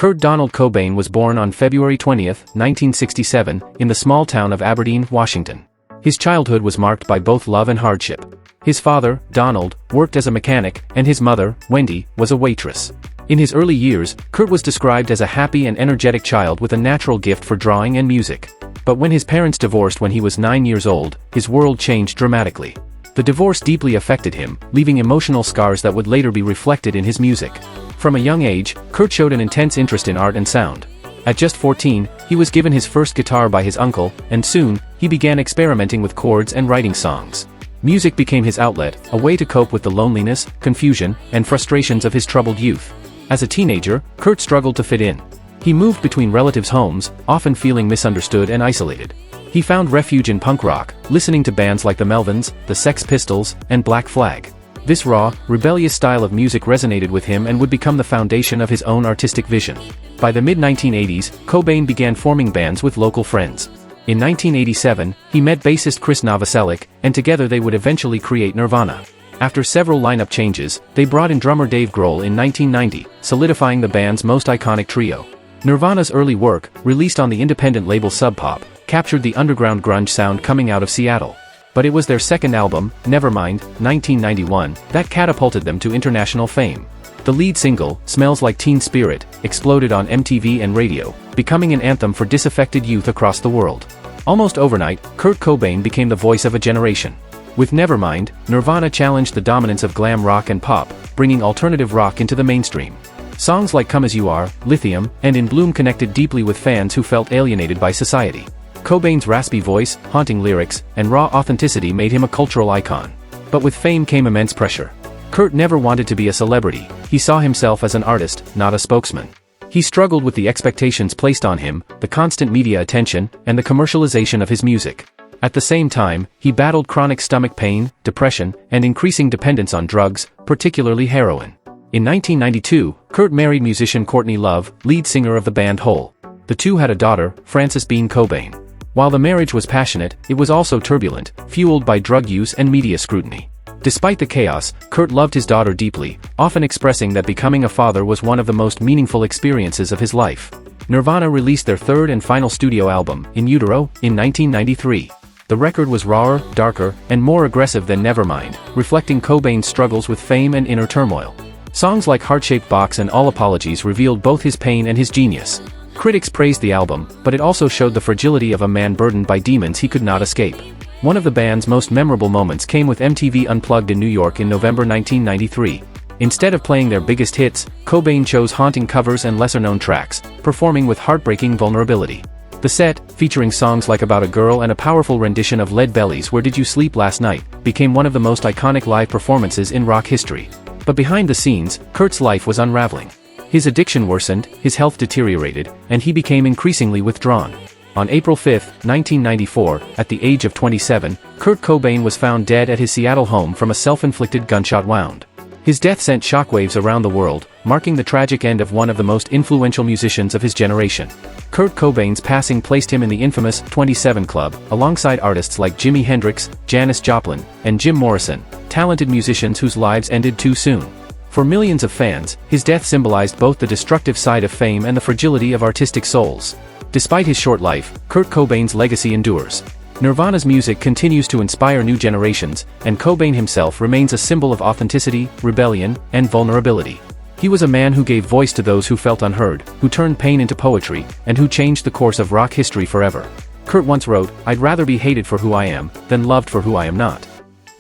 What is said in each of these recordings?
Kurt Donald Cobain was born on February 20, 1967, in the small town of Aberdeen, Washington. His childhood was marked by both love and hardship. His father, Donald, worked as a mechanic, and his mother, Wendy, was a waitress. In his early years, Kurt was described as a happy and energetic child with a natural gift for drawing and music. But when his parents divorced when he was 9 years old, his world changed dramatically. The divorce deeply affected him, leaving emotional scars that would later be reflected in his music. From a young age, Kurt showed an intense interest in art and sound. At just 14, he was given his first guitar by his uncle, and soon, he began experimenting with chords and writing songs. Music became his outlet, a way to cope with the loneliness, confusion, and frustrations of his troubled youth. As a teenager, Kurt struggled to fit in. He moved between relatives' homes, often feeling misunderstood and isolated. He found refuge in punk rock, listening to bands like the Melvins, the Sex Pistols, and Black Flag. This raw, rebellious style of music resonated with him and would become the foundation of his own artistic vision. By the mid-1980s, Cobain began forming bands with local friends. In 1987, he met bassist Chris Novoselic, and together they would eventually create Nirvana. After several lineup changes, they brought in drummer Dave Grohl in 1990, solidifying the band's most iconic trio. Nirvana's early work, released on the independent label Sub Pop, captured the underground grunge sound coming out of Seattle. But it was their second album, Nevermind, 1991, that catapulted them to international fame. The lead single, Smells Like Teen Spirit, exploded on MTV and radio, becoming an anthem for disaffected youth across the world. Almost overnight, Kurt Cobain became the voice of a generation. With Nevermind, Nirvana challenged the dominance of glam rock and pop, bringing alternative rock into the mainstream. Songs like Come As You Are, Lithium, and In Bloom connected deeply with fans who felt alienated by society. Cobain's raspy voice, haunting lyrics, and raw authenticity made him a cultural icon. But with fame came immense pressure. Kurt never wanted to be a celebrity. He saw himself as an artist, not a spokesman. He struggled with the expectations placed on him, the constant media attention, and the commercialization of his music. At the same time, he battled chronic stomach pain, depression, and increasing dependence on drugs, particularly heroin. In 1992, Kurt married musician Courtney Love, lead singer of the band Hole. The two had a daughter, Frances Bean Cobain. While the marriage was passionate, it was also turbulent, fueled by drug use and media scrutiny. Despite the chaos, Kurt loved his daughter deeply, often expressing that becoming a father was one of the most meaningful experiences of his life. Nirvana released their third and final studio album, In Utero, in 1993. The record was rawer, darker, and more aggressive than Nevermind, reflecting Cobain's struggles with fame and inner turmoil. Songs like Heart-Shaped Box and All Apologies revealed both his pain and his genius. Critics praised the album, but it also showed the fragility of a man burdened by demons he could not escape. One of the band's most memorable moments came with MTV Unplugged in New York in November 1993. Instead of playing their biggest hits, Cobain chose haunting covers and lesser-known tracks, performing with heartbreaking vulnerability. The set, featuring songs like About a Girl and a powerful rendition of Lead Belly's Where Did You Sleep Last Night, became one of the most iconic live performances in rock history. But behind the scenes, Kurt's life was unraveling. His addiction worsened, his health deteriorated, and he became increasingly withdrawn. On April 5, 1994, at the age of 27, Kurt Cobain was found dead at his Seattle home from a self-inflicted gunshot wound. His death sent shockwaves around the world, marking the tragic end of one of the most influential musicians of his generation. Kurt Cobain's passing placed him in the infamous 27 Club, alongside artists like Jimi Hendrix, Janis Joplin, and Jim Morrison, talented musicians whose lives ended too soon. For millions of fans, his death symbolized both the destructive side of fame and the fragility of artistic souls. Despite his short life, Kurt Cobain's legacy endures. Nirvana's music continues to inspire new generations, and Cobain himself remains a symbol of authenticity, rebellion, and vulnerability. He was a man who gave voice to those who felt unheard, who turned pain into poetry, and who changed the course of rock history forever. Kurt once wrote, "I'd rather be hated for who I am, than loved for who I am not."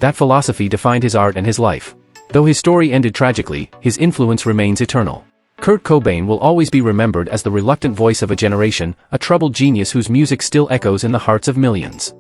That philosophy defined his art and his life. Though his story ended tragically, his influence remains eternal. Kurt Cobain will always be remembered as the reluctant voice of a generation, a troubled genius whose music still echoes in the hearts of millions.